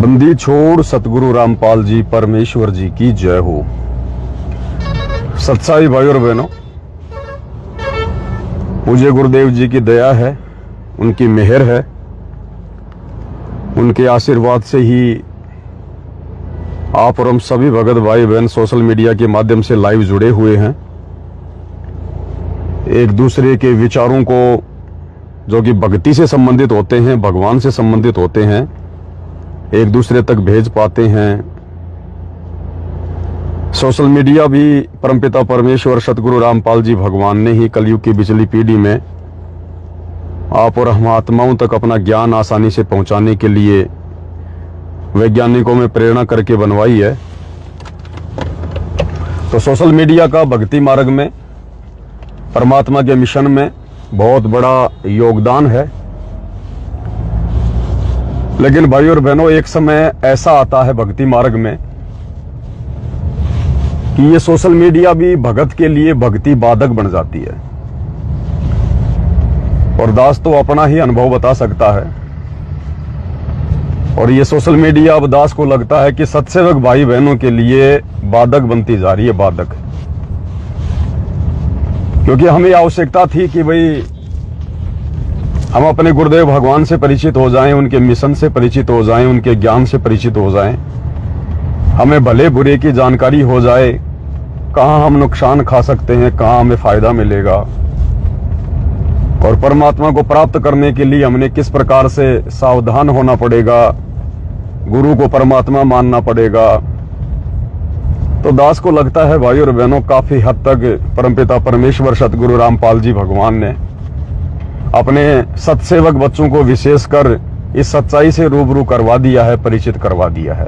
बंदी छोड़ सतगुरु रामपाल जी परमेश्वर जी की जय हो। सच्चाई भाई और बहनों, पूज्य गुरुदेव जी की दया है, उनकी मेहर है, उनके आशीर्वाद से ही आप और हम सभी भगत भाई बहन सोशल मीडिया के माध्यम से लाइव जुड़े हुए हैं। एक दूसरे के विचारों को जो कि भक्ति से संबंधित होते हैं, भगवान से संबंधित होते हैं, एक दूसरे तक भेज पाते हैं। सोशल मीडिया भी परमपिता परमेश्वर सतगुरु रामपाल जी भगवान ने ही कलयुग की बिचली पीढ़ी में आप और हम आत्माओं तक अपना ज्ञान आसानी से पहुंचाने के लिए वैज्ञानिकों में प्रेरणा करके बनवाई है। तो सोशल मीडिया का भक्ति मार्ग में, परमात्मा के मिशन में बहुत बड़ा योगदान है। लेकिन भाई और बहनों, एक समय ऐसा आता है भक्ति मार्ग में कि ये सोशल मीडिया भी भगत के लिए भक्ति बाधक बन जाती है। और दास तो अपना ही अनुभव बता सकता है। और ये सोशल मीडिया अब दास को लगता है कि सत्सेवक भाई बहनों के लिए बाधक बनती जा रही है, बाधक। क्योंकि हमें आवश्यकता थी कि भाई हम अपने गुरुदेव भगवान से परिचित हो जाएं, उनके मिशन से परिचित हो जाएं, उनके ज्ञान से परिचित हो जाएं, हमें भले बुरे की जानकारी हो जाए, कहां हम नुकसान खा सकते हैं, कहां हमें फायदा मिलेगा, और परमात्मा को प्राप्त करने के लिए हमने किस प्रकार से सावधान होना पड़ेगा, गुरु को परमात्मा मानना पड़ेगा। तो दास को लगता है भाई और बहनों, काफी हद तक परमपिता परमेश्वर सतगुरु रामपाल जी भगवान ने अपने सत्सेवक बच्चों को विशेषकर इस सच्चाई से रूबरू करवा दिया है, परिचित करवा दिया है।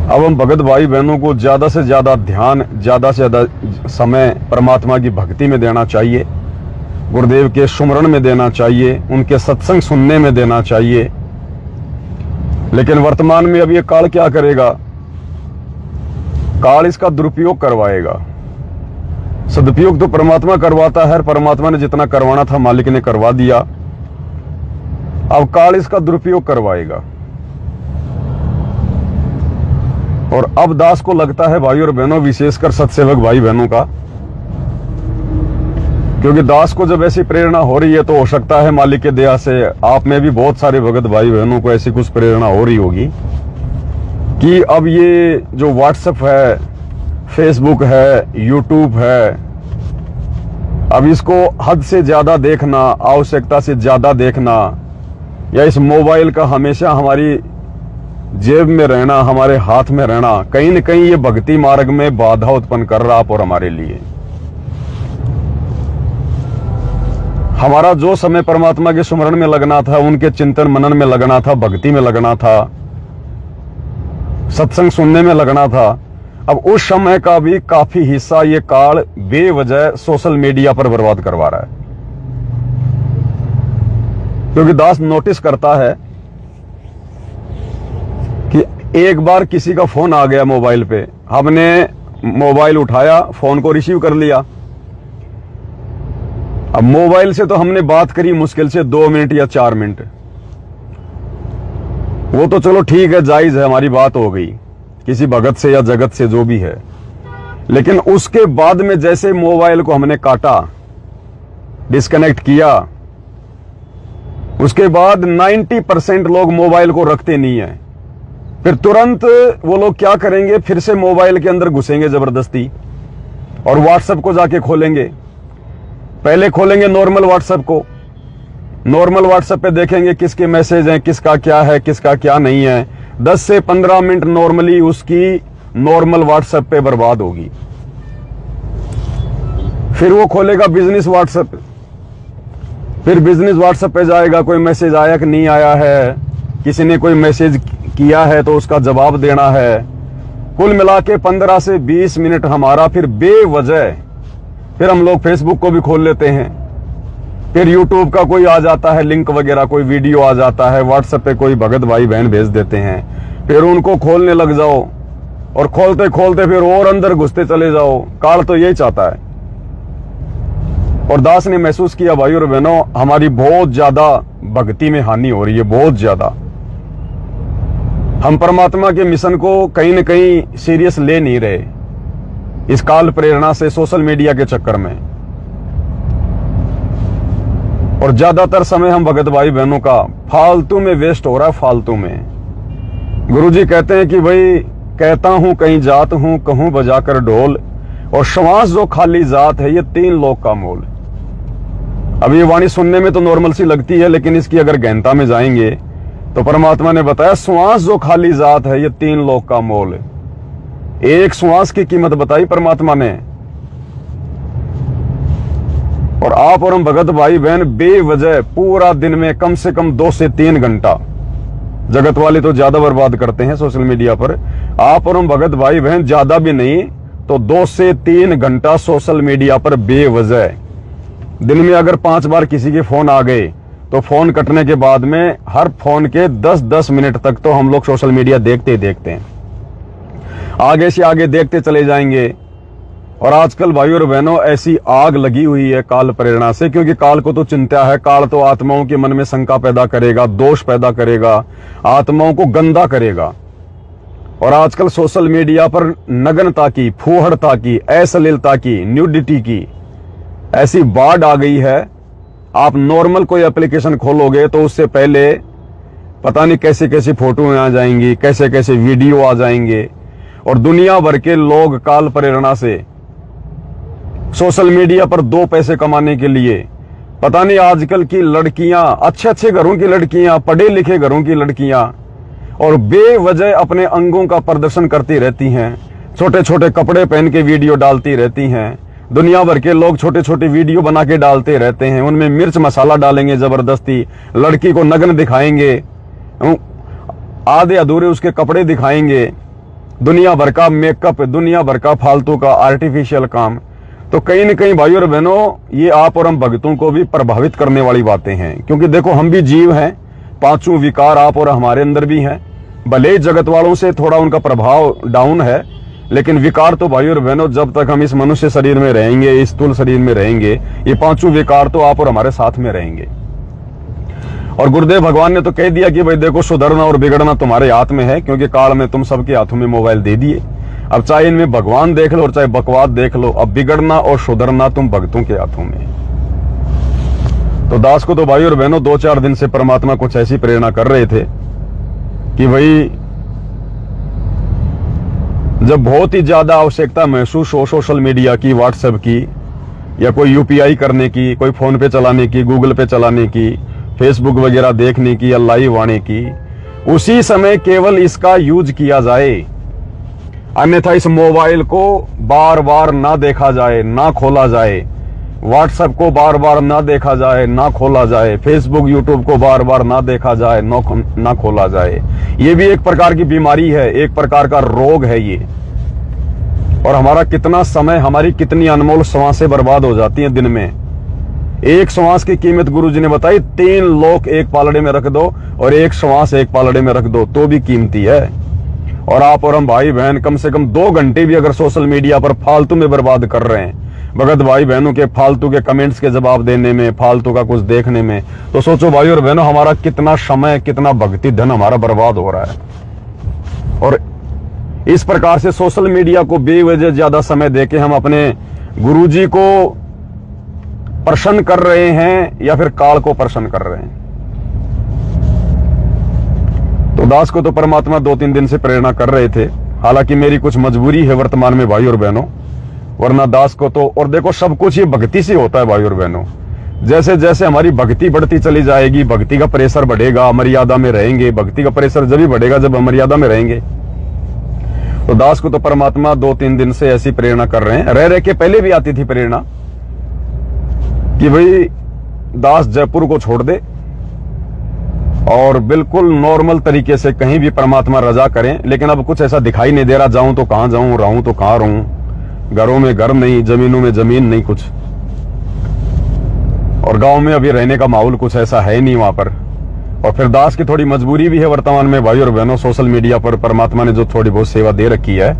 अब हम भगत भाई बहनों को ज्यादा से ज्यादा ध्यान, ज्यादा से ज्यादा समय परमात्मा की भक्ति में देना चाहिए, गुरुदेव के सुमरण में देना चाहिए, उनके सत्संग सुनने में देना चाहिए। लेकिन वर्तमान में अब ये काल क्या करेगा? काल इसका दुरुपयोग करवाएगा। सदुपयोग तो परमात्मा करवाता है, परमात्मा ने जितना करवाना था मालिक ने करवा दिया। अब काल इसका दुरुपयोग करवाएगा। और अब दास को लगता है भाई और बहनों, विशेषकर सत्सेवक भाई बहनों का, क्योंकि दास को जब ऐसी प्रेरणा हो रही है तो हो सकता है मालिक के दया से आप में भी बहुत सारे भगत भाई बहनों को ऐसी कुछ प्रेरणा हो रही होगी कि अब ये जो व्हाट्सएप है, फेसबुक है, यूट्यूब है, अब इसको हद से ज्यादा देखना, आवश्यकता से ज्यादा देखना, या इस मोबाइल का हमेशा हमारी जेब में रहना, हमारे हाथ में रहना, कहीं न कहीं ये भक्ति मार्ग में बाधा उत्पन्न कर रहा आप और हमारे लिए। हमारा जो समय परमात्मा के सुमरण में लगना था, उनके चिंतन मनन में लगना था, भक्ति में लगना था, सत्संग सुनने में लगना था, अब उस समय का भी काफी हिस्सा ये काल बेवजह सोशल मीडिया पर बर्बाद करवा रहा है। क्योंकि दास नोटिस करता है कि एक बार किसी का फोन आ गया मोबाइल पे, हमने मोबाइल उठाया, फोन को रिसीव कर लिया। अब मोबाइल से तो हमने बात करी मुश्किल से 2 मिनट या 4 मिनट, वो तो चलो ठीक है, जायज है, हमारी बात हो गई किसी भगत से या जगत से, जो भी है। लेकिन उसके बाद में जैसे मोबाइल को हमने काटा, डिस्कनेक्ट किया, उसके बाद 90% लोग मोबाइल को रखते नहीं है। फिर तुरंत वो लोग क्या करेंगे, फिर से मोबाइल के अंदर घुसेंगे जबरदस्ती और व्हाट्सएप को जाके खोलेंगे। पहले खोलेंगे नॉर्मल व्हाट्सएप को, नॉर्मल व्हाट्सएप पे देखेंगे किसके मैसेज हैं, किसका क्या है, किसका क्या नहीं है। 10 से 15 मिनट नॉर्मली उसकी नॉर्मल व्हाट्सएप पे बर्बाद होगी। फिर वो खोलेगा बिजनेस व्हाट्सएप, फिर बिजनेस व्हाट्सएप पे जाएगा, कोई मैसेज आया कि नहीं आया है, किसी ने कोई मैसेज किया है तो उसका जवाब देना है। कुल मिला के 15 से 20 मिनट हमारा फिर बेवजह, फिर हम लोग फेसबुक को भी खोल लेते हैं, फिर यूट्यूब का कोई आ जाता है लिंक वगैरह, कोई वीडियो आ जाता है, व्हाट्सएप पे कोई भगत भाई बहन भेज देते हैं, फिर उनको खोलने लग जाओ और खोलते खोलते फिर और अंदर घुसते चले जाओ। काल तो यही चाहता है। और दास ने महसूस किया भाई और बहनों, हमारी बहुत ज्यादा भक्ति में हानि हो रही है बहुत ज्यादा। हम परमात्मा के मिशन को कहीं न कहीं सीरियस ले नहीं रहे इस काल प्रेरणा से, सोशल मीडिया के चक्कर में। और ज्यादातर समय हम भगत भाई बहनों का फालतू में वेस्ट हो रहा है, फालतू में। गुरुजी कहते हैं कि भाई कहता हूं कहीं जात हूं, कहूं बजाकर ढोल, और श्वास जो खाली जात है ये 3 लोक का मोल। अब ये वाणी सुनने में तो नॉर्मल सी लगती है, लेकिन इसकी अगर गहनता में जाएंगे तो परमात्मा ने बताया श्वास जो खाली जात है ये 3 लोक का मोल। एक श्वास की कीमत बताई परमात्मा ने। और आप और हम भगत भाई बहन बेवजह पूरा दिन में कम से कम 2 से 3 घंटा, जगत वाले तो ज्यादा बर्बाद करते हैं सोशल मीडिया पर, आप और हम भगत भाई बहन ज्यादा भी नहीं तो 2 से 3 घंटा सोशल मीडिया पर बेवजह। दिन में अगर 5 बार किसी के फोन आ गए तो फोन कटने के बाद में हर फोन के 10-10 मिनट तक तो हम लोग सोशल मीडिया देखते ही देखते हैं, आगे से आगे देखते चले जाएंगे। और आजकल भाइयों और बहनों ऐसी आग लगी हुई है काल प्रेरणा से, क्योंकि काल को तो चिंता है, काल तो आत्माओं के मन में शंका पैदा करेगा, दोष पैदा करेगा, आत्माओं को गंदा करेगा। और आजकल सोशल मीडिया पर नग्नता की, फूहड़ता की, अश्लीलता की, न्यूडिटी की ऐसी बाढ़ आ गई है। आप नॉर्मल कोई एप्लीकेशन खोलोगे तो उससे पहले पता नहीं कैसे कैसे फोटो आ जाएंगी, कैसे कैसे वीडियो आ जाएंगे। और दुनिया भर के लोग काल प्रेरणा से सोशल मीडिया पर 2 पैसे कमाने के लिए, पता नहीं आजकल की लड़कियां, अच्छे अच्छे घरों की लड़कियां, पढ़े लिखे घरों की लड़कियां, और बेवजह अपने अंगों का प्रदर्शन करती रहती हैं, छोटे छोटे कपड़े पहन के वीडियो डालती रहती हैं। दुनिया भर के लोग छोटे छोटे वीडियो बना के डालते रहते हैं, उनमें मिर्च मसाला डालेंगे जबरदस्ती, लड़की को नग्न दिखाएंगे, आधे अधूरे उसके कपड़े दिखाएंगे, दुनिया भर का मेकअप, दुनिया भर का फालतू का आर्टिफिशियल काम। तो कहीं न कहीं भाइयों और बहनों ये आप और हम भक्तों को भी प्रभावित करने वाली बातें हैं, क्योंकि देखो हम भी जीव हैं, 5 विकार आप और हमारे अंदर भी हैं। भले ही जगत वालों से थोड़ा उनका प्रभाव डाउन है, लेकिन विकार तो भाइयों और बहनों जब तक हम इस मनुष्य शरीर में रहेंगे, इस स्थूल शरीर में रहेंगे, ये 5 विकार तो आप और हमारे साथ में रहेंगे। और गुरुदेव भगवान ने तो कह दिया कि भाई देखो सुधरना और बिगड़ना तुम्हारे हाथ में है, क्योंकि काल में तुम सबके हाथों में मोबाइल दे दिए। अब चाहे इनमें भगवान देख लो और चाहे बकवाद देख लो, अब बिगड़ना और सुधरना तुम भक्तों के हाथों में। तो दास को तो भाइयों और बहनों 2-4 दिन से परमात्मा कुछ ऐसी प्रेरणा कर रहे थे कि भाई जब बहुत ही ज्यादा आवश्यकता महसूस हो सोशल मीडिया की, व्हाट्सएप की, या कोई यूपीआई करने की, कोई फोन पे चलाने की, गूगल पे चलाने की, फेसबुक वगैरह देखने की या लाइव आने की, उसी समय केवल इसका यूज किया जाए। अन्यथा इस मोबाइल को बार बार ना देखा जाए, ना खोला जाए, व्हाट्सएप को बार बार ना देखा जाए, ना खोला जाए, फेसबुक यूट्यूब को बार बार ना देखा जाए, ना खोला जाए। ये भी एक प्रकार की बीमारी है, एक प्रकार का रोग है ये। और हमारा कितना समय, हमारी कितनी अनमोल श्वासें बर्बाद हो जाती हैं दिन में। एक श्वास की कीमत गुरुजी ने बताई, 3 लोक एक पालड़े में रख दो और एक श्वास एक पालड़े में रख दो तो भी कीमती है। और आप और हम भाई बहन कम से कम 2 घंटे भी अगर सोशल मीडिया पर फालतू में बर्बाद कर रहे हैं, भगत भाई बहनों के फालतू के कमेंट्स के जवाब देने में, फालतू का कुछ देखने में, तो सोचो भाई और बहनों हमारा कितना समय, कितना भक्ति धन हमारा बर्बाद हो रहा है। और इस प्रकार से सोशल मीडिया को बेवजह ज्यादा समय देके हम अपने गुरुजी को प्रसन्न कर रहे हैं या फिर काल को प्रसन्न कर रहे हैं। तो दास को तो परमात्मा 2-3 दिन से प्रेरणा कर रहे थे, हालांकि मेरी कुछ मजबूरी है वर्तमान में भाई और बहनों, वरना दास को तो, और देखो सब कुछ ये भक्ति से होता है भाई और बहनों। जैसे जैसे हमारी भक्ति बढ़ती चली जाएगी, भक्ति का प्रेशर बढ़ेगा, मर्यादा में रहेंगे। भक्ति का प्रेशर जब भी बढ़ेगा जब हम मर्यादा में रहेंगे। तो दास को तो परमात्मा 2-3 दिन से ऐसी प्रेरणा कर रहे हैं। रह के पहले भी आती थी प्रेरणा कि भाई दास जयपुर को छोड़ दे और बिल्कुल नॉर्मल तरीके से कहीं भी परमात्मा रजा करें। लेकिन अब कुछ ऐसा दिखाई नहीं दे रहा, जाऊं तो कहां जाऊं, रहूं तो कहां रहूं, घरों में घर नहीं, जमीनों में जमीन नहीं कुछ, और गांव में अभी रहने का माहौल कुछ ऐसा है नहीं वहां पर। और फिर दास की थोड़ी मजबूरी भी है वर्तमान में भाई और बहनों, सोशल मीडिया पर परमात्मा ने जो थोड़ी बहुत सेवा दे रखी है,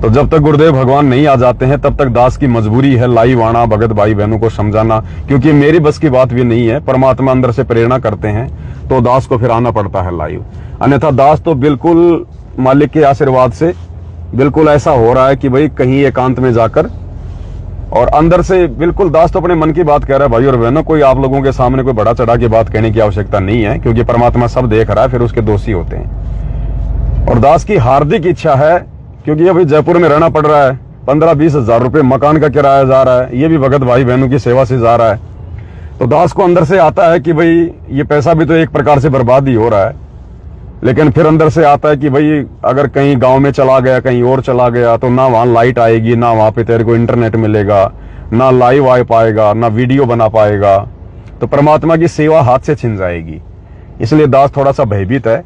तो जब तक गुरुदेव भगवान नहीं आ जाते हैं तब तक दास की मजबूरी है लाइव आना, भगत भाई बहनों को समझाना, क्योंकि मेरी बस की बात भी नहीं है। परमात्मा अंदर से प्रेरणा करते हैं तो दास को फिर आना पड़ता है लाइव। अन्यथा दास तो बिल्कुल मालिक के आशीर्वाद से बिल्कुल ऐसा हो रहा है कि भाई कहीं एकांत में जाकर और अंदर से बिल्कुल दास तो अपने मन की बात कह रहा है। भाई और बहनों, कोई आप लोगों के सामने कोई बड़ा चढ़ा के बात कहने की आवश्यकता नहीं है, क्योंकि परमात्मा सब देख रहा है, फिर उसके दोषी होते हैं। और दास की हार्दिक इच्छा है, क्योंकि अभी जयपुर में रहना पड़ रहा है, 15-20 हजार रुपये मकान का किराया जा रहा है, ये भी भगत भाई बहनों की सेवा से जा रहा है। तो दास को अंदर से आता है कि भाई ये पैसा भी तो एक प्रकार से बर्बाद ही हो रहा है, लेकिन फिर अंदर से आता है कि भाई अगर कहीं गांव में चला गया, कहीं और चला गया, तो ना वहां लाइट आएगी, ना वहां पे तेरे को इंटरनेट मिलेगा, ना लाइव आ पाएगा, ना वीडियो बना पाएगा, तो परमात्मा की सेवा हाथ से छिन जाएगी। इसलिए दास थोड़ा सा भयभीत है,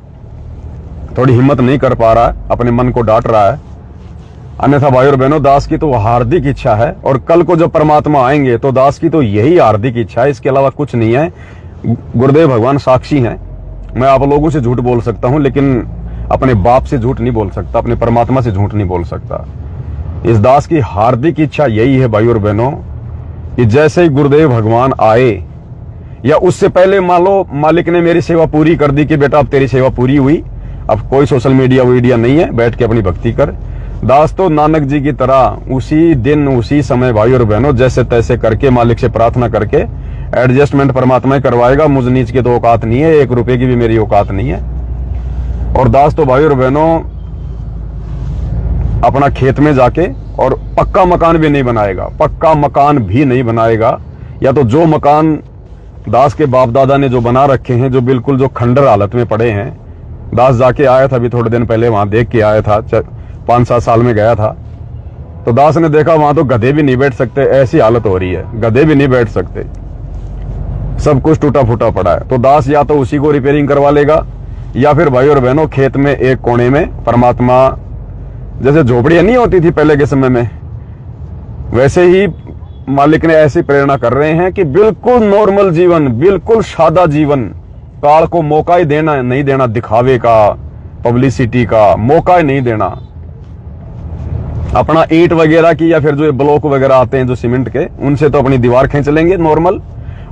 थोड़ी हिम्मत नहीं कर पा रहा है, अपने मन को डांट रहा है। अन्यथा भाई और बहनों, दास की तो हार्दिक इच्छा है, और कल को जब परमात्मा आएंगे तो दास की तो यही हार्दिक इच्छा है, इसके अलावा कुछ नहीं है। गुरुदेव भगवान साक्षी हैं। मैं आप लोगों से झूठ बोल सकता हूं, लेकिन अपने बाप से झूठ नहीं बोल सकता, अपने परमात्मा से झूठ नहीं बोल सकता। इस दास की हार्दिक इच्छा यही है भाई और बहनों कि जैसे ही गुरुदेव भगवान आए या उससे पहले मान लो मालिक ने मेरी सेवा पूरी कर दी कि बेटा अब तेरी सेवा पूरी हुई, अब कोई सोशल मीडिया वीडिया नहीं है, बैठ के अपनी भक्ति कर। दास तो नानक जी की तरह उसी दिन उसी समय भाई और बहनों जैसे तैसे करके मालिक से प्रार्थना करके एडजस्टमेंट परमात्मा ही करवाएगा। मुझ नीच की तो औकात नहीं है, 1 रुपए की भी मेरी औकात नहीं है। और दास तो भाई और बहनों अपना खेत में जाके और पक्का मकान भी नहीं बनाएगा, पक्का मकान भी नहीं बनाएगा। या तो जो मकान दास के बाप दादा ने जो बना रखे हैं, जो बिल्कुल जो खंडर हालत में पड़े हैं, दास जाके आया था अभी थोड़े दिन पहले, वहां देख के आया था, 5-7 साल में गया था, तो दास ने देखा वहां तो गधे भी नहीं बैठ सकते, ऐसी हालत हो रही है, गधे भी नहीं बैठ सकते, सब कुछ टूटा फूटा पड़ा है। तो दास या तो उसी को रिपेयरिंग करवा लेगा, या फिर भाई और बहनों खेत में एक कोने में परमात्मा, जैसे झोपड़ियां नहीं होती थी पहले के समय में, वैसे ही मालिक ने ऐसी प्रेरणा कर रहे हैं कि बिल्कुल नॉर्मल जीवन, बिल्कुल सादा जीवन, काल को मौका ही देना नहीं देना, दिखावे का, पब्लिसिटी का मौका ही नहीं देना। अपना ईंट वगैरह की या फिर जो ब्लॉक वगैरह आते हैं जो सीमेंट के, उनसे तो अपनी दीवार खींच लेंगे नॉर्मल,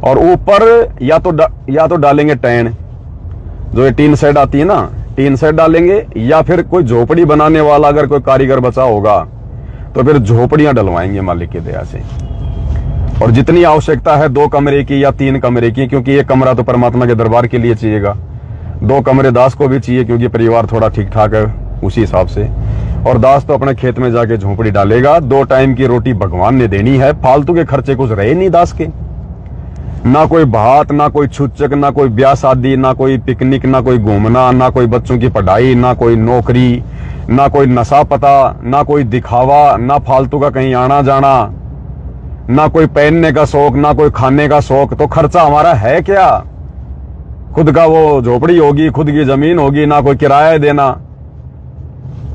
और ऊपर या तो डालेंगे टैन, जो ये टीन सेट आती है ना, टीन सेट डालेंगे, या फिर कोई झोपड़ी बनाने वाला अगर कोई कारीगर बचा होगा तो फिर झोपड़ियां डलवाएंगे मालिक की दया से। और जितनी आवश्यकता है 2 कमरे की या 3 कमरे की, क्योंकि एक कमरा तो परमात्मा के दरबार के लिए चाहिएगा, 2 कमरे दास को भी चाहिए, क्योंकि परिवार थोड़ा ठीक ठाक है उसी हिसाब से। और दास तो अपने खेत में जाके झोपड़ी डालेगा। 2 टाइम की रोटी भगवान ने देनी है, फालतू के खर्चे कुछ रहे नहीं दास के, ना कोई भात, ना कोई छुच्चक, ना कोई ब्याह शादी, ना कोई पिकनिक, ना कोई घूमना, ना कोई बच्चों की पढ़ाई, ना कोई नौकरी, ना कोई नशा पता, ना कोई दिखावा, ना फालतू का कहीं आना जाना, ना कोई पहनने का शौक, ना कोई खाने का शौक। तो खर्चा हमारा है क्या? खुद का वो झोपड़ी होगी, खुद की जमीन होगी, ना कोई किराया देना,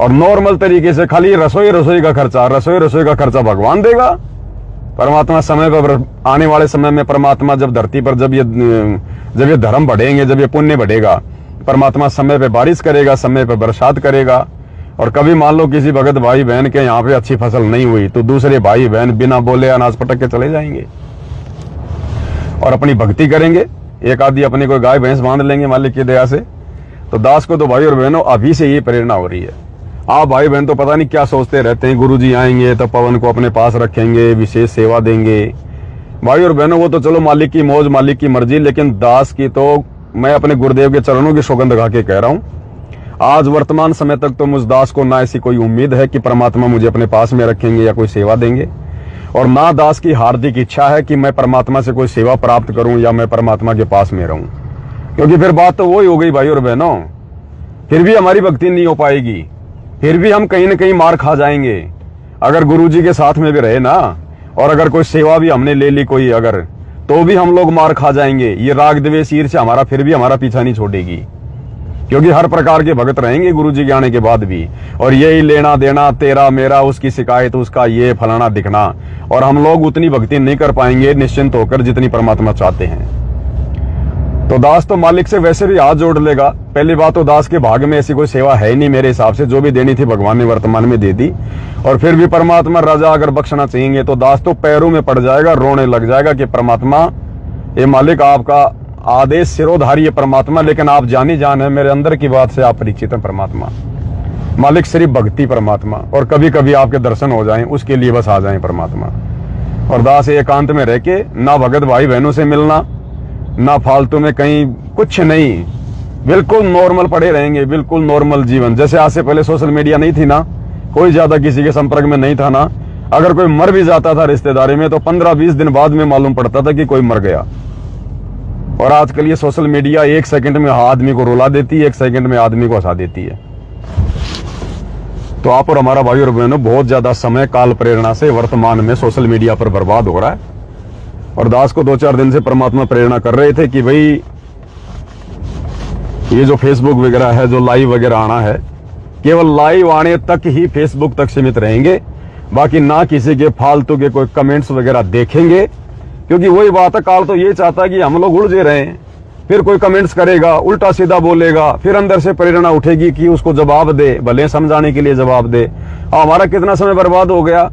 और नॉर्मल तरीके से खाली रसोई का खर्चा, रसोई का खर्चा भगवान देगा। परमात्मा समय पर आने वाले समय में परमात्मा जब धरती पर जब ये धर्म बढ़ेंगे, जब ये पुण्य बढ़ेगा, परमात्मा समय पे बारिश करेगा, समय पे बरसात करेगा। और कभी मान लो किसी भगत भाई बहन के यहाँ पे अच्छी फसल नहीं हुई तो दूसरे भाई बहन बिना बोले अनाज पटक के चले जाएंगे और अपनी भक्ति करेंगे। एक आदि अपनी कोई गाय भैंस बांध लेंगे मालिक की दया से। तो दास को तो भाई और बहनों अभी से ये प्रेरणा हो रही है। आप भाई बहन तो पता नहीं क्या सोचते रहते हैं, गुरुजी आएंगे तो पवन को अपने पास रखेंगे, विशेष सेवा देंगे। भाई और बहनों वो तो चलो मालिक की मौज, मालिक की मर्जी, लेकिन दास की तो मैं अपने गुरुदेव के चरणों की सौगंध खा के कह रहा हूं, आज वर्तमान समय तक तो मुझ दास को ना ऐसी कोई उम्मीद है कि परमात्मा मुझे अपने पास में रखेंगे या कोई सेवा देंगे, और ना दास की हार्दिक इच्छा है कि मैं परमात्मा से कोई सेवा प्राप्त करूं या मैं परमात्मा के पास में रहूं, क्योंकि फिर बात तो वही हो गई भाई और बहनों, फिर भी हमारी भक्ति नहीं हो पाएगी, फिर भी हम कहीं न कहीं मार खा जाएंगे। अगर गुरुजी के साथ में भी रहे ना, और अगर कोई सेवा भी हमने ले ली कोई अगर, तो भी हम लोग मार खा जाएंगे। ये राग द्वेष ईर्ष्या हमारा फिर भी हमारा पीछा नहीं छोड़ेगी, क्योंकि हर प्रकार के भगत रहेंगे गुरुजी के आने के बाद भी, और यही लेना देना तेरा मेरा, उसकी शिकायत उसका ये फलाना दिखना, और हम लोग उतनी भक्ति नहीं कर पाएंगे निश्चिंत होकर जितनी परमात्मा चाहते हैं। तो दास तो मालिक से वैसे भी हाथ जोड़ लेगा। पहली बात तो दास के भाग में ऐसी कोई सेवा है ही नहीं मेरे हिसाब से, जो भी देनी थी भगवान ने वर्तमान में दे दी। और फिर भी परमात्मा राजा अगर बख्शना चाहेंगे तो दास तो पैरों में पड़ जाएगा, रोने लग जाएगा कि परमात्मा, ये मालिक आपका आदेश सिरोधारी है परमात्मा, लेकिन आप जानी जान है, मेरे अंदर की बात से आप परिचित हैं परमात्मा। मालिक सिर्फ भक्ति परमात्मा, और कभी कभी आपके दर्शन हो जाएं उसके लिए बस आ जाएं परमात्मा। और दास एकांत में रह के ना भगत भाई बहनों से मिलना, ना फालतू में कहीं, कुछ नहीं, बिल्कुल नॉर्मल पड़े रहेंगे, बिल्कुल नॉर्मल जीवन। जैसे आज से पहले सोशल मीडिया नहीं थी ना, कोई ज्यादा किसी के संपर्क में नहीं था ना, अगर कोई मर भी जाता था रिश्तेदारी में तो 15-20 दिन बाद में मालूम पड़ता था कि कोई मर गया। और आजकल ये सोशल मीडिया 1 सेकंड में आदमी को रुला देती है, 1 सेकंड में आदमी को हंसा देती है। तो आप और हमारा भाई और बहनों बहुत ज्यादा समय काल प्रेरणा से वर्तमान में सोशल मीडिया पर बर्बाद हो रहा है। और दास को 2-4 दिन से परमात्मा प्रेरणा कर रहे थे कि भाई ये जो फेसबुक वगैरह है, जो लाइव वगैरह आना है, केवल लाइव आने तक ही फेसबुक तक सीमित रहेंगे, बाकी ना किसी के फालतू के कोई कमेंट्स वगैरह देखेंगे। क्योंकि वही बात है, काल तो ये चाहता है कि हम लोग उलझे रहें, फिर कोई कमेंट्स करेगा, उल्टा सीधा बोलेगा, फिर अंदर से प्रेरणा उठेगी कि उसको जवाब दे, भले समझाने के लिए जवाब दे। हमारा कितना समय बर्बाद हो गया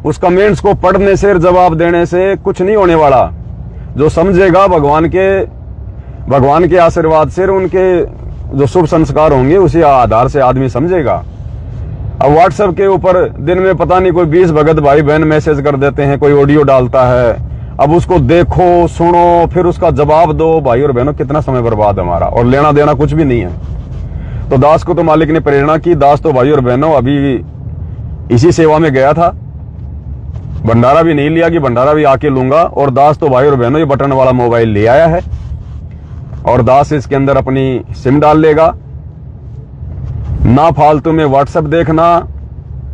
उस कमेंट्स को पढ़ने से, जवाब देने से कुछ नहीं होने वाला। जो समझेगा भगवान के आशीर्वाद से, उनके जो शुभ संस्कार होंगे उसी आधार से आदमी समझेगा। अब व्हाट्सएप के ऊपर दिन में पता नहीं कोई 20 भगत भाई बहन मैसेज कर देते हैं, कोई ऑडियो डालता है, अब उसको देखो, सुनो, फिर उसका जवाब दो। भाई और बहनों कितना समय बर्बाद है हमारा, और लेना देना कुछ भी नहीं है। तो दास को तो मालिक ने प्रेरणा की। दास तो भाई और बहनों अभी इसी सेवा में गया था, भंडारा भी नहीं लिया कि भंडारा भी आके लूंगा। और दास तो भाई और बहनों ये बटन वाला मोबाइल ले आया है, और दास इसके अंदर अपनी सिम डाल लेगा। ना फालतू में व्हाट्सएप देखना,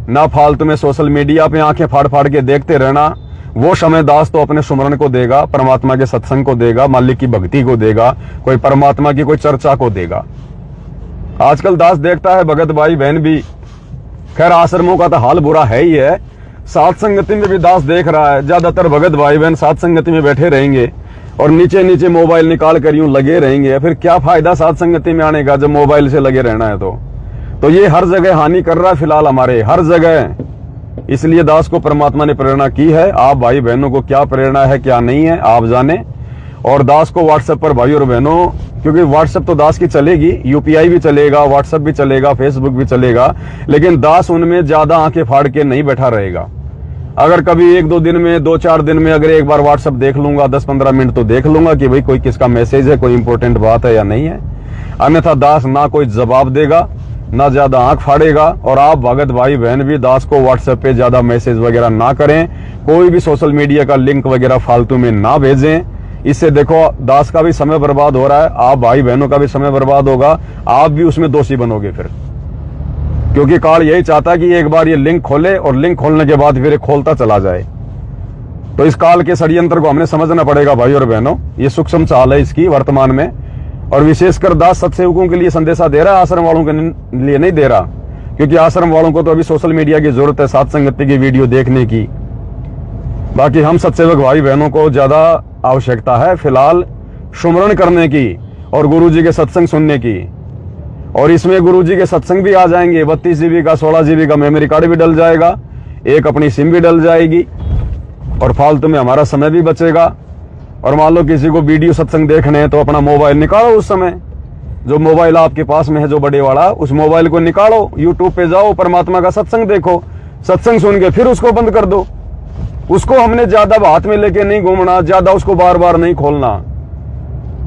ना फालतू में सोशल मीडिया पे आंखें फाड़ फाड़ के देखते रहना। वो समय दास तो अपने सुमरण को देगा, परमात्मा के सत्संग को देगा, मालिक की भक्ति को देगा, कोई परमात्मा की कोई चर्चा को देगा। आजकल दास देखता है भगत भाई बहन भी, खैर आश्रमों का तो हाल बुरा है ही है, सात संगति में भी दास देख रहा है ज्यादातर भगत भाई बहन सात संगति में बैठे रहेंगे और नीचे नीचे मोबाइल निकाल कर यूं लगे रहेंगे। फिर क्या फायदा सात संगति में आने का जब मोबाइल से लगे रहना है। तो ये हर जगह हानि कर रहा है फिलहाल हमारे, हर जगह। इसलिए दास को परमात्मा ने प्रेरणा की है। आप भाई बहनों को क्या प्रेरणा है क्या नहीं है आप जाने। और दास को व्हाट्सएप पर भाई और बहनों, क्योंकि व्हाट्सएप तो दास की चलेगी, यूपीआई भी चलेगा, व्हाट्सएप भी चलेगा, फेसबुक भी चलेगा, लेकिन दास उनमें ज्यादा आंखें फाड़ के नहीं बैठा रहेगा। अगर कभी 1-2 दिन में 2-4 दिन में अगर एक बार व्हाट्सएप देख लूंगा 10-15 मिनट तो देख लूंगा कि भाई कोई किसका मैसेज है, कोई इंपॉर्टेंट बात है या नहीं है। अन्यथा दास ना कोई जवाब देगा ना ज्यादा आंख फाड़ेगा। और आप भगत भाई बहन भी दास को व्हाट्सएप पे ज्यादा मैसेज वगैरह ना करें, कोई भी सोशल मीडिया का लिंक वगैरह फालतू में ना भेजें। इससे देखो दास का भी समय बर्बाद हो रहा है, आप भाई बहनों का भी समय बर्बाद होगा, आप भी उसमें दोषी बनोगे फिर। क्योंकि काल यही चाहता है कि एक बार ये लिंक खोले और लिंक खोलने के बाद फिर खोलता चला जाए। तो इस काल के षड्यंत्र को हमने समझना पड़ेगा भाई और बहनों। ये सूक्ष्म चाल है इसकी वर्तमान में। और विशेषकर दास सत्सेवकों के लिए संदेशा दे रहा है, आश्रम वालों के लिए नहीं दे रहा। क्योंकि आश्रम वालों को तो अभी सोशल मीडिया की जरूरत है सात संगति की वीडियो देखने की। बाकी हम सत्सेवक भाई बहनों को ज्यादा आवश्यकता है फिलहाल सुमरण करने की और गुरु जी के सत्संग सुनने की। और इसमें गुरु जी के सत्संग भी आ जाएंगे, 32 GB का 16 GB का मेमोरी कार्ड भी डल जाएगा, एक अपनी सिम भी डल जाएगी और फालतू में हमारा समय भी बचेगा। और मान लो किसी को वीडियो सत्संग देखने हैं तो अपना मोबाइल निकालो, उस समय जो मोबाइल आपके पास में है जो बड़े वाला, उस मोबाइल को निकालो, यूट्यूब पे जाओ, परमात्मा का सत्संग देखो, सत्संग सुन के फिर उसको बंद कर दो। उसको हमने ज्यादा हाथ में लेके नहीं घूमना, ज्यादा उसको बार बार नहीं खोलना।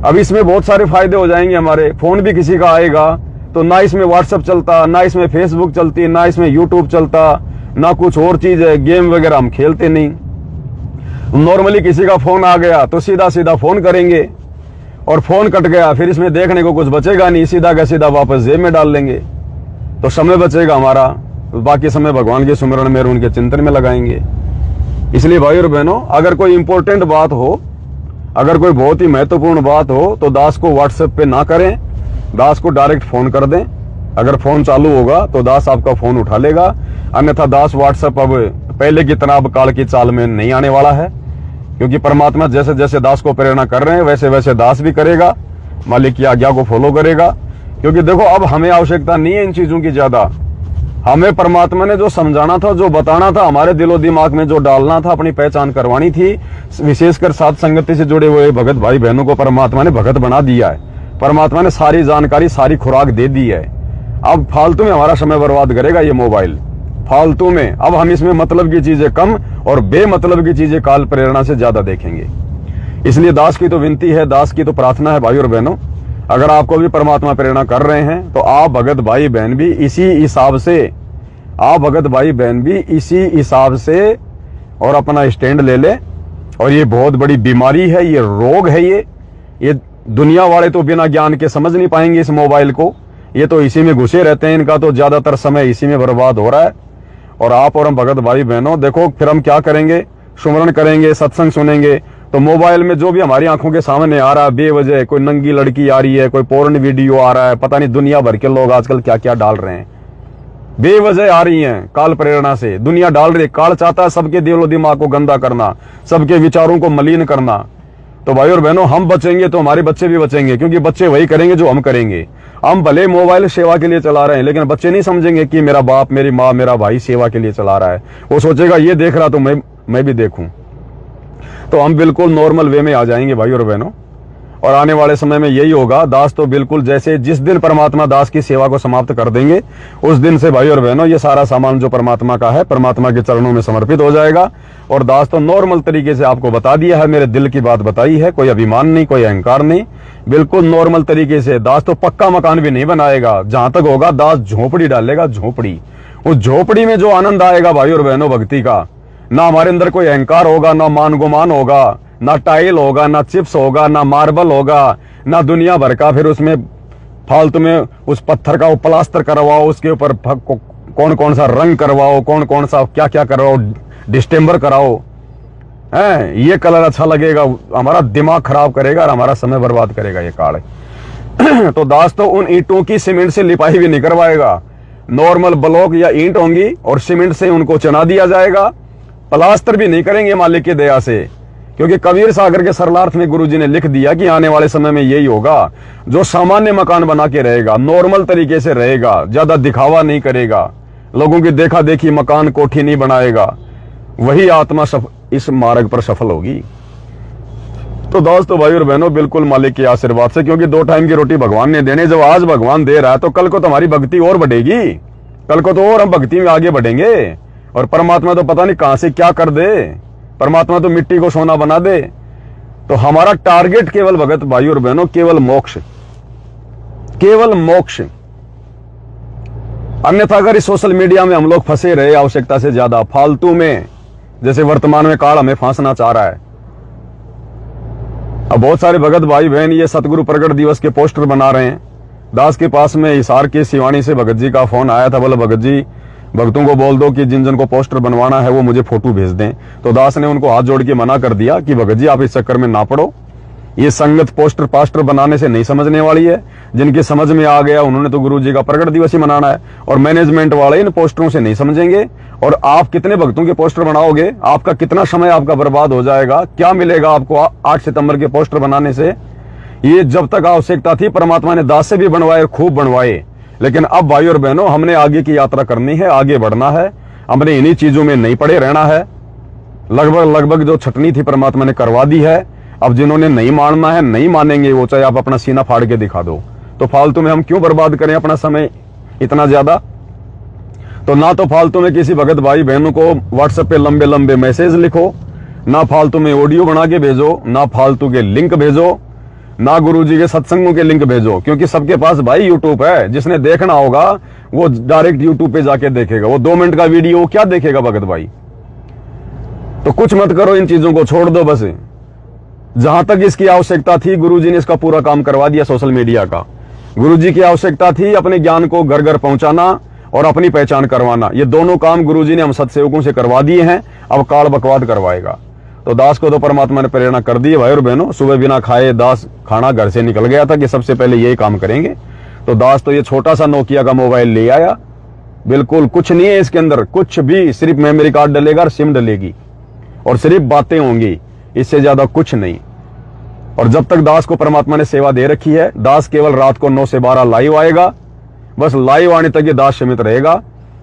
अब इसमें बहुत सारे फायदे हो जाएंगे हमारे। फोन भी किसी का आएगा तो ना इसमें व्हाट्सएप चलता, ना इसमें फेसबुक चलती, ना इसमें यूट्यूब चलता, ना कुछ और चीज है, गेम वगैरह हम खेलते नहीं। नॉर्मली किसी का फोन आ गया तो सीधा सीधा फोन करेंगे और फोन कट गया फिर इसमें देखने को कुछ बचेगा नहीं, सीधा का सीधा वापस जेब में डाल लेंगे। तो समय बचेगा हमारा, बाकी समय भगवान के सुमिरन में उनके चिंतन में लगाएंगे। इसलिए भाई और बहनों, अगर कोई इंपॉर्टेंट बात हो, अगर कोई बहुत ही महत्वपूर्ण बात हो तो दास को व्हाट्सएप पे ना करें, दास को डायरेक्ट फोन कर दें। अगर फोन चालू होगा तो दास आपका फोन उठा लेगा, अन्यथा दास व्हाट्सएप अब पहले की तरह अब काल की चाल में नहीं आने वाला है। क्योंकि परमात्मा जैसे जैसे दास को प्रेरणा कर रहे हैं वैसे वैसे दास भी करेगा। मालिक की आज्ञा को फॉलो करेगा। क्योंकि देखो अब हमें आवश्यकता नहीं है इन चीजों की ज्यादा। हमें परमात्मा ने जो समझाना था, जो बताना था, हमारे दिलो दिमाग में जो डालना था, अपनी पहचान करवानी थी, विशेषकर साथ संगति से जुड़े हुए भगत भाई बहनों को परमात्मा ने भगत बना दिया है। परमात्मा ने सारी जानकारी, सारी खुराक दे दी है। अब फालतू में हमारा समय बर्बाद करेगा ये मोबाइल, फालतू में। अब हम इसमें मतलब की चीजें कम और बेमतलब की चीजें काल प्रेरणा से ज्यादा देखेंगे। इसलिए दास की तो विनती है, दास की तो प्रार्थना है भाई और बहनों, अगर आपको भी परमात्मा प्रेरणा कर रहे हैं तो आप भगत भाई बहन भी इसी हिसाब से, आप भगत भाई बहन भी इसी हिसाब से और अपना स्टैंड ले ले। और ये बहुत बड़ी बीमारी है, ये रोग है, ये दुनिया वाले तो बिना ज्ञान के समझ नहीं पाएंगे इस मोबाइल को। ये तो इसी में घुसे रहते हैं, इनका तो ज्यादातर समय इसी में बर्बाद हो रहा है। और आप और हम भगत भाई बहनों देखो, फिर हम क्या करेंगे, सुमरण करेंगे, सत्संग सुनेंगे, तो मोबाइल में जो भी हमारी आंखों के सामने आ रहा है बेवजह, कोई नंगी लड़की आ रही है, कोई पोर्न वीडियो आ रहा है, पता नहीं दुनिया भर के लोग आजकल क्या क्या डाल रहे हैं, बेवजह आ रही हैं, काल प्रेरणा से दुनिया डाल रही है। काल चाहता है सबके दिलो दिमाग को गंदा करना, सबके विचारों को मलिन करना। तो भाई और बहनों, हम बचेंगे तो हमारे बच्चे भी बचेंगे, क्योंकि बच्चे वही करेंगे जो हम करेंगे। हम भले मोबाइल सेवा के लिए चला रहे हैं, लेकिन बच्चे नहीं समझेंगे कि मेरा बाप, मेरी माँ, मेरा भाई सेवा के लिए चला रहा है। वो सोचेगा ये देख रहा तो मैं भी देखूं। तो हम बिल्कुल नॉर्मल वे में आ जाएंगे भाई और बहनों। और आने वाले समय में यही होगा। दास तो बिल्कुल जैसे जिस दिन परमात्मा दास की सेवा को समाप्त कर देंगे, उस दिन से भाई और बहनों ये सारा सामान जो परमात्मा का है, परमात्मा के चरणों में समर्पित हो जाएगा। और दास तो नॉर्मल तरीके से आपको बता दिया है, मेरे दिल की बात बताई है, कोई अभिमान नहीं, कोई अहंकार नहीं, बिल्कुल नॉर्मल तरीके से। दास तो पक्का मकान भी नहीं बनाएगा, जहां तक होगा दास झोपड़ी डालेगा, झोपड़ी। उस झोपड़ी में जो आनंद आएगा भाई और बहनों भक्ति का, ना हमारे अंदर कोई अहंकार होगा, ना मान गुमान होगा, ना टाइल होगा, ना चिप्स होगा, ना मार्बल होगा, ना दुनिया भर का फिर उसमें फालतू में उस पत्थर का वो प्लास्टर करवाओ, उसके ऊपर कौन कौन सा रंग करवाओ, कौन कौन सा क्या क्या करवाओ, डिस्टेम्बर कराओ, है ये कलर अच्छा लगेगा, हमारा दिमाग खराब करेगा और हमारा समय बर्बाद करेगा ये काल। तो दास तो उन ईंटों की सीमेंट से लिपाई भी नहीं करवाएगा, नॉर्मल ब्लॉक या ईंट होंगी और सीमेंट से उनको चना दिया जाएगा, प्लास्टर भी नहीं करेंगे मालिक की दया से। क्योंकि कबीर सागर के सरलार्थ में गुरुजी ने लिख दिया कि आने वाले समय में यही होगा, जो सामान्य मकान बना के रहेगा, नॉर्मल तरीके से रहेगा, ज्यादा दिखावा नहीं करेगा, लोगों की देखा देखी मकान कोठी नहीं बनाएगा, वही आत्मा इस मार्ग पर सफल होगी। तो दोस्तों भाई और बहनों, बिल्कुल मालिक के आशीर्वाद से, क्योंकि 2 टाइम की रोटी भगवान ने देने, जब आज भगवान दे रहा है तो कल को तुम्हारी भक्ति और बढ़ेगी, कल को तो और हम भक्ति में आगे बढ़ेंगे। और परमात्मा तो पता नहीं कहां से क्या कर दे, परमात्मा तो मिट्टी को सोना बना दे। तो हमारा टारगेट केवल भगत भाई और बहनों, केवल मोक्ष, केवल मोक्ष। अन्यथा अगर इस सोशल मीडिया में हम लोग फंसे रहे आवश्यकता से ज्यादा फालतू में, जैसे वर्तमान में काल हमें फांसना चाह रहा है। अब बहुत सारे भगत भाई बहन ये सतगुरु प्रगट दिवस के पोस्टर बना रहे हैं। दास के पास में हिसार के सिवानी से भगत जी का फोन आया था, बोला भगत जी भक्तों को बोल दो कि जिन जिन को पोस्टर बनवाना है वो मुझे फोटो भेज दें। तो दास ने उनको हाथ जोड़ के मना कर दिया कि भगत जी आप इस चक्कर में ना पड़ो, ये संगत पोस्टर पास्टर बनाने से नहीं समझने वाली है। जिनके समझ में आ गया उन्होंने तो गुरु जी का प्रगट दिवस ही मनाना है, और मैनेजमेंट वाले इन पोस्टरों से नहीं समझेंगे। और आप कितने भक्तों के पोस्टर बनाओगे, आपका कितना समय आपका बर्बाद हो जाएगा, क्या मिलेगा आपको 8 सितंबर के पोस्टर बनाने से। ये जब तक आवश्यकता थी परमात्मा ने दास से भी बनवाए, खूब बनवाए, लेकिन अब भाई और बहनों हमने आगे की यात्रा करनी है, आगे बढ़ना है, हमने इन्हीं चीजों में नहीं पड़े रहना है। लगभग जो छटनी थी परमात्मा ने करवा दी है। अब जिन्होंने नहीं मानना है नहीं मानेंगे, वो चाहे आप अपना सीना फाड़ के दिखा दो। तो फालतू में हम क्यों बर्बाद करें अपना समय इतना ज्यादा। तो ना तो फालतू में किसी भगत भाई बहनों को व्हाट्सएप पे लंबे लंबे मैसेज लिखो, ना फालतू में ऑडियो बना के भेजो, ना फालतू के लिंक भेजो, ना गुरुजी के सत्संगों के लिंक भेजो, क्योंकि सबके पास भाई यूट्यूब है। जिसने देखना होगा वो डायरेक्ट यूट्यूब पे जाके देखेगा, वो 2 मिनट का वीडियो क्या देखेगा भगत भाई। तो कुछ मत करो, इन चीजों को छोड़ दो बस। जहां तक इसकी आवश्यकता थी गुरुजी ने इसका पूरा काम करवा दिया सोशल मीडिया का। गुरुजी की आवश्यकता थी अपने ज्ञान को घर घर पहुंचाना और अपनी पहचान करवाना। ये दोनों काम गुरुजी ने हम सत्सेवकों से करवा दिए हैं, अब काल बकवाद करवाएगा। तो दास को तो परमात्मा ने प्रेरणा कर दी है भाई और बहनों। सुबह बिना खाए दास खाना घर से निकल गया था कि सबसे पहले यही काम करेंगे। तो दास तो ये छोटा सा नोकिया का मोबाइल ले आया, बिल्कुल कुछ नहीं है इसके अंदर, कुछ भी, सिर्फ मेमोरी कार्ड डलेगा और सिम डलेगी और सिर्फ बातें होंगी, इससे ज्यादा कुछ नहीं। और जब तक दास को परमात्मा ने सेवा दे रखी है, दास केवल रात को 9 से 12 लाइव आएगा, बस लाइव आने तक ये दास सीमित रहेगा।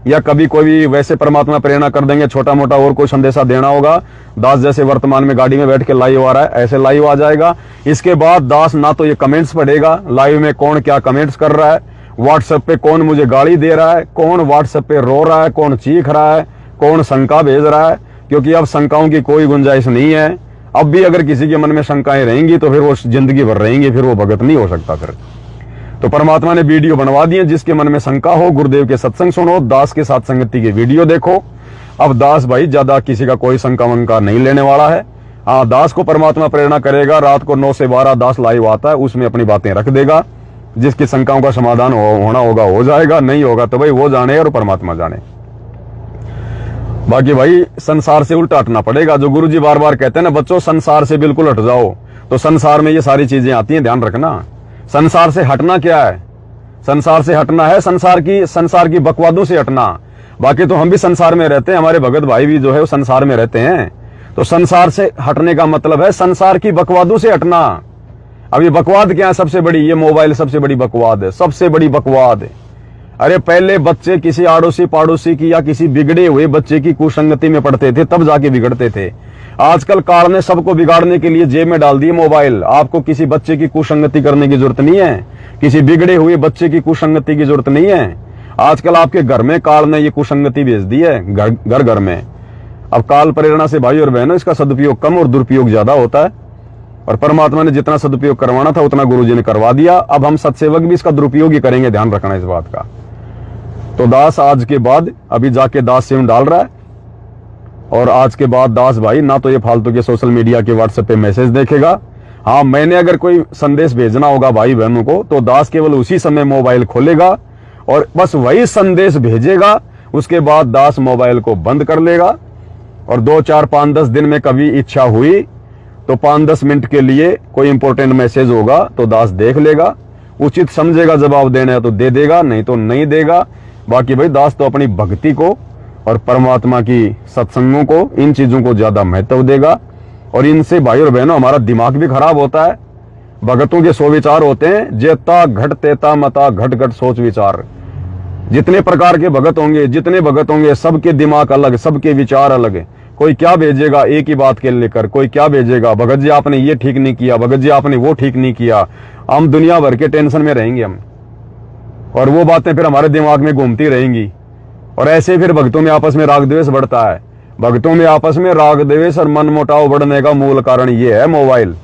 या कभी कोई भी वैसे परमात्मा प्रेरणा कर देंगे, छोटा मोटा और कोई संदेशा देना होगा, दास जैसे वर्तमान में गाड़ी में बैठ के लाइव आ रहा है ऐसे लाइव आ जाएगा। इसके बाद दास ना तो ये कमेंट्स पढ़ेगा, लाइव में कौन क्या कमेंट्स कर रहा है, व्हाट्सएप पे कौन मुझे गाली दे रहा है, कौन व्हाट्सएप पे रो रहा है, कौन चीख रहा है, कौन शंका भेज रहा है, क्योंकि अब शंकाओं की कोई गुंजाइश नहीं है। अब भी अगर किसी के मन में शंकाएं रहेंगी तो फिर वो जिंदगी भर रहेंगी, फिर वो भगत नहीं हो सकता। फिर तो परमात्मा ने वीडियो बनवा दिए, जिसके मन में शंका हो गुरुदेव के सत्संग सुनो, दास के साथ संगति की वीडियो देखो। अब दास भाई ज्यादा किसी का कोई शंका वंका नहीं लेने वाला है। हाँ, दास को परमात्मा प्रेरणा करेगा, रात को 9 से 12 दास लाइव आता है, उसमें अपनी बातें रख देगा, जिसकी शंकाओं का समाधान होना होगा हो जाएगा, नहीं होगा तो भाई वो जाने और परमात्मा जाने। बाकी भाई संसार से उल्टा हटना पड़ेगा। जो गुरुजी बार बार कहते हैं ना बच्चों संसार से बिल्कुल हट जाओ, तो संसार में ये सारी चीजें आती हैं, ध्यान रखना। संसार से हटना क्या है? संसार से हटना है संसार की बकवादों से हटना। बाकी तो हम भी संसार में रहते हैं, हमारे भगत भाई भी जो है वो संसार में रहते हैं। तो संसार से हटने का मतलब है संसार की बकवादों से हटना। अब ये बकवाद क्या है? सबसे बड़ी ये मोबाइल सबसे बड़ी बकवाद है, सबसे बड़ी बकवाद है। अरे पहले बच्चे किसी आड़ोसी पाड़ोसी की या किसी बिगड़े हुए बच्चे की कुसंगति में पड़ते थे, तब जाके बिगड़ते थे। आजकल काल ने सबको बिगाड़ने के लिए जेब में डाल दिए मोबाइल। आपको किसी बच्चे की कुसंगति करने की जरूरत नहीं है, किसी बिगड़े हुए बच्चे की कुसंगति की जरूरत नहीं है। आजकल आपके घर में काल ने ये कुसंगति भेज दी है, घर घर में। अब काल प्रेरणा से भाई और बहनों इसका सदुपयोग कम और दुरुपयोग ज्यादा होता है, और परमात्मा ने जितना सदुपयोग करवाना था उतना गुरुजी ने करवा दिया। अब हम सत्सेवक भी इसका दुरुपयोग ही करेंगे, ध्यान रखना इस बात का। तो दास आज के बाद अभी जाके दास सिम डाल रहा है, और आज के बाद दास भाई ना तो ये फालतू के सोशल मीडिया के व्हाट्सएप पे मैसेज देखेगा। हाँ, मैंने अगर कोई संदेश भेजना होगा भाई बहनों को तो दास केवल उसी समय मोबाइल खोलेगा और बस वही संदेश भेजेगा। उसके बाद दास मोबाइल को बंद कर लेगा, और 2, 4, 5, 10 दिन में कभी इच्छा हुई तो 5-10 मिनट के लिए कोई इंपॉर्टेंट मैसेज होगा तो दास देख लेगा, उचित समझेगा जवाब देना है तो दे देगा, नहीं तो नहीं देगा। बाकी भाई दास तो अपनी भक्ति को और परमात्मा की सत्संगों को, इन चीजों को ज्यादा महत्व देगा। और इनसे भाई और बहनों हमारा दिमाग भी खराब होता है। भगतों के 100 विचार होते हैं, जेता घट तेता मता घट घट सोच विचार। जितने प्रकार के भगत होंगे, जितने भगत होंगे, सबके दिमाग अलग, सबके विचार अलग। कोई क्या भेजेगा एक ही बात के लेकर, कोई क्या भेजेगा भगत जी आपने ये ठीक नहीं किया, भगत जी आपने वो ठीक नहीं किया। हम दुनिया भर के टेंशन में रहेंगे हम, और वो बातें फिर हमारे दिमाग में घूमती रहेंगी। और ऐसे फिर भक्तों में आपस में राग द्वेष बढ़ता है। भक्तों में आपस में राग द्वेष और मन मुटाव बढ़ने का मूल कारण ये है मोबाइल।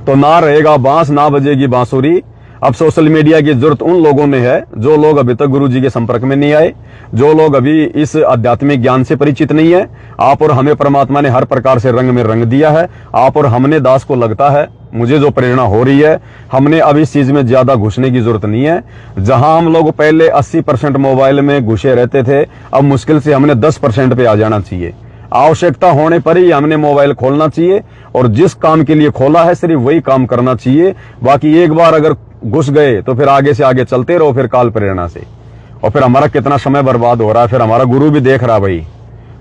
तो ना रहेगा बांस, ना बजेगी बांसुरी। अब सोशल मीडिया की जरूरत उन लोगों ने है जो लोग अभी तक गुरु जी के संपर्क में नहीं आए, जो लोग अभी इस आध्यात्मिक ज्ञान से परिचित नहीं है। आप और हमें परमात्मा ने हर प्रकार से रंग में रंग दिया है। आप और हमने दास को लगता है, मुझे जो प्रेरणा हो रही है, हमने अब इस चीज में ज्यादा घुसने की जरूरत नहीं है। जहां हम लोग पहले 80% मोबाइल में घुसे रहते थे, अब मुश्किल से हमने 10% पे आ जाना चाहिए। आवश्यकता होने पर ही हमने मोबाइल खोलना चाहिए, और जिस काम के लिए खोला है सिर्फ वही काम करना चाहिए। बाकी एक बार अगर घुस गए तो फिर आगे से आगे चलते रहो, फिर काल प्रेरणा से। और फिर हमारा कितना समय बर्बाद हो रहा है, फिर हमारा गुरु भी देख रहा भाई।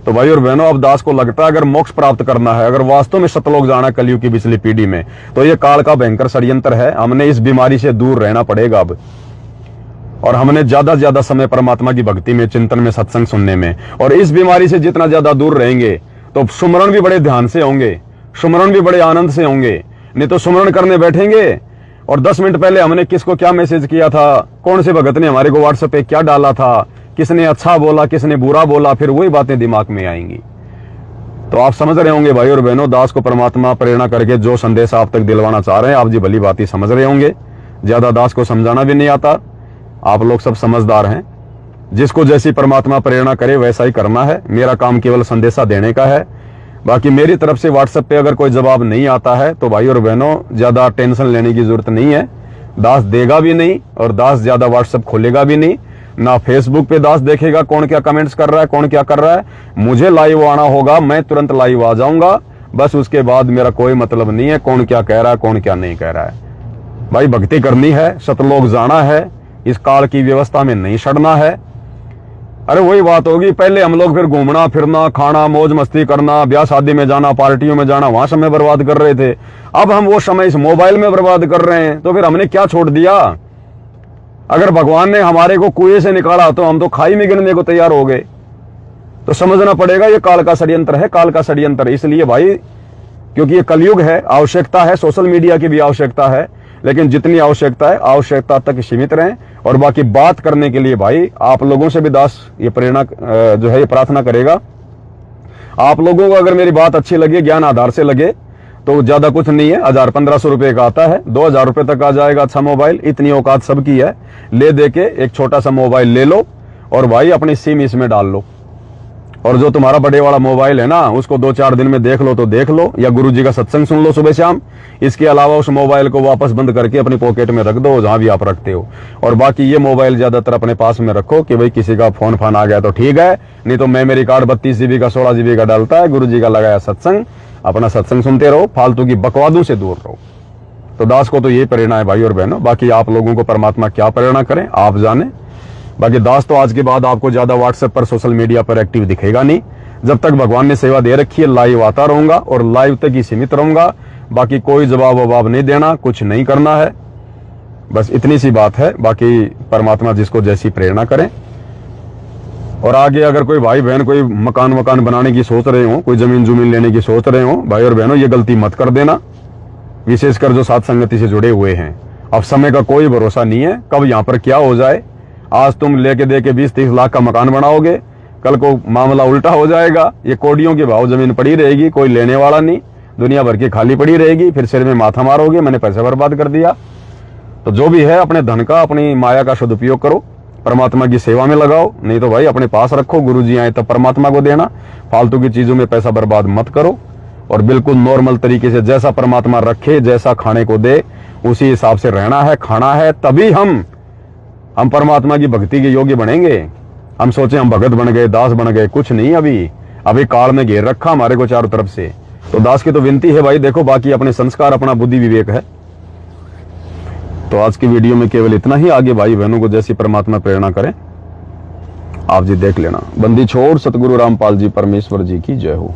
तो भाई और बहनों, अब दास को लगता है अगर मोक्ष प्राप्त करना है, अगर वास्तव में सतलोक जाना कलयुग की पिछली पीढ़ी में, तो ये काल का भयंकर षड्यंत्र है। हमने इस बीमारी से दूर रहना पड़ेगा अब, और हमने ज्यादा से ज्यादा समय परमात्मा की भक्ति में, चिंतन में, सत्संग सुनने में। और इस बीमारी से जितना ज्यादा दूर रहेंगे तो सुमरण भी बड़े ध्यान से होंगे, सुमरण भी बड़े आनंद से होंगे। नहीं तो सुमरण करने बैठेंगे और 10 मिनट पहले हमने किसको क्या मैसेज किया था, कौन से भगत ने हमारे को व्हाट्सएप पे क्या डाला था, किसने अच्छा बोला, किसने बुरा बोला, फिर वही बातें दिमाग में आएंगी। तो आप समझ रहे होंगे भाई और बहनों, दास को परमात्मा प्रेरणा करके जो संदेश आप तक दिलवाना चाह रहे हैं, आप जी भली बात ही समझ रहे होंगे। ज्यादा दास को समझाना भी नहीं आता, आप लोग सब समझदार हैं। जिसको जैसी परमात्मा प्रेरणा करे वैसा ही करना है। मेरा काम केवल संदेशा देने का है। बाकी मेरी तरफ से व्हाट्सएप पे अगर कोई जवाब नहीं आता है तो भाई और बहनों ज्यादा टेंशन लेने की जरूरत नहीं है। दास देगा भी नहीं, और दास ज्यादा व्हाट्सएप खोलेगा भी नहीं, ना फेसबुक पे दास देखेगा कौन क्या कमेंट्स कर रहा है, कौन क्या कर रहा है। मुझे लाइव आना होगा, मैं तुरंत लाइव आ जाऊंगा, बस उसके बाद मेरा कोई मतलब नहीं है कौन क्या कह रहा है, कौन क्या नहीं कह रहा है। भाई भक्ति करनी है, सतलोक जाना है, इस काल की व्यवस्था में नहीं सड़ना है। अरे वही बात होगी, पहले हम लोग फिर घूमना फिरना, खाना, मौज मस्ती करना, ब्याह शादी में जाना, पार्टियों में जाना, वहां समय बर्बाद कर रहे थे। अब हम वो समय इस मोबाइल में बर्बाद कर रहे हैं, तो फिर हमने क्या छोड़ दिया? अगर भगवान ने हमारे को कुएं से निकाला तो हम तो खाई में गिरने को तैयार हो गए। तो समझना पड़ेगा ये काल का षड्यंत्र है, काल का षड्यंत्र। इसलिए भाई, क्योंकि ये कलयुग है, आवश्यकता है, सोशल मीडिया की भी आवश्यकता है, लेकिन जितनी आवश्यकता है आवश्यकता तक सीमित रहें। और बाकी बात करने के लिए भाई आप लोगों से भी दास ये प्रेरणा जो है ये प्रार्थना करेगा, आप लोगों को अगर मेरी बात अच्छी लगे, ज्ञान आधार से लगे, तो ज्यादा कुछ नहीं है, 1000-1500 रुपए का आता है, 2000 रुपए तक आ जाएगा अच्छा मोबाइल। इतनी औकात सबकी है, ले दे के एक छोटा सा मोबाइल ले लो और भाई अपनी सिम इसमें डाल लो। और जो तुम्हारा बड़े वाला मोबाइल है ना, उसको 2-4 दिन में देख लो तो देख लो, या गुरुजी का सत्संग सुन लो सुबह शाम। इसके अलावा उस मोबाइल को वापस बंद करके अपनी पॉकेट में रख दो, जहां भी आप रखते हो। और बाकी ये मोबाइल ज्यादातर अपने पास में रखो कि भाई किसी का फोन फान आ गया तो ठीक है, नहीं तो मेमोरी कार्ड 32 GB का 16 GB का डालता है। गुरुजी का लगाया सत्संग, अपना सत्संग सुनते रहो, फालतू की बकवादों से दूर रहो। तो दास को तो यही प्रेरणा है भाई और बहनों। बाकी आप लोगों को परमात्मा क्या प्रेरणा करें आप जाने। बाकी दास तो आज के बाद आपको ज्यादा व्हाट्सएप पर, सोशल मीडिया पर एक्टिव दिखेगा नहीं। जब तक भगवान ने सेवा दे रखी है, लाइव आता रहूंगा और लाइव तक ही सीमित रहूंगा। बाकी कोई जवाब ववाब नहीं देना, कुछ नहीं करना है, बस इतनी सी बात है। बाकी परमात्मा जिसको जैसी प्रेरणा करें। और आगे अगर कोई भाई बहन कोई मकान बनाने की सोच रहे हो, कोई जमीन लेने की सोच रहे हो, भाई और बहनों ये गलती मत कर देना, विशेषकर जो साथ संगति से जुड़े हुए हैं। अब समय का कोई भरोसा नहीं है, कब यहाँ पर क्या हो जाए। आज तुम लेके दे के 20-30 लाख का मकान बनाओगे, कल को मामला उल्टा हो जाएगा, ये कोडियों के भाव जमीन पड़ी रहेगी, कोई लेने वाला नहीं, दुनिया भर की खाली पड़ी रहेगी। फिर सिर में माथा मारोगे, मैंने पैसा बर्बाद कर दिया। तो जो भी है अपने धन का, अपनी माया का सदुपयोग करो, परमात्मा की सेवा में लगाओ, नहीं तो भाई अपने पास रखो। गुरुजी आए तब परमात्मा को देना, फालतू की चीजों में पैसा बर्बाद मत करो। और बिल्कुल नॉर्मल तरीके से जैसा परमात्मा रखे, जैसा खाने को दे, उसी हिसाब से रहना है, खाना है, तभी हम परमात्मा की भक्ति के योग्य बनेंगे। हम सोचे हम भगत बन गए, दास बन गए, कुछ नहीं। अभी काल में घेर रखा हमारे को चारों तरफ से। तो दास की तो विनती है भाई, देखो बाकी अपने संस्कार, अपना बुद्धि विवेक है। तो आज की वीडियो में केवल इतना ही। आगे भाई बहनों को जैसी परमात्मा प्रेरणा करें आप जी देख लेना। बंदी छोड़ सतगुरु रामपाल जी परमेश्वर जी की जय हो।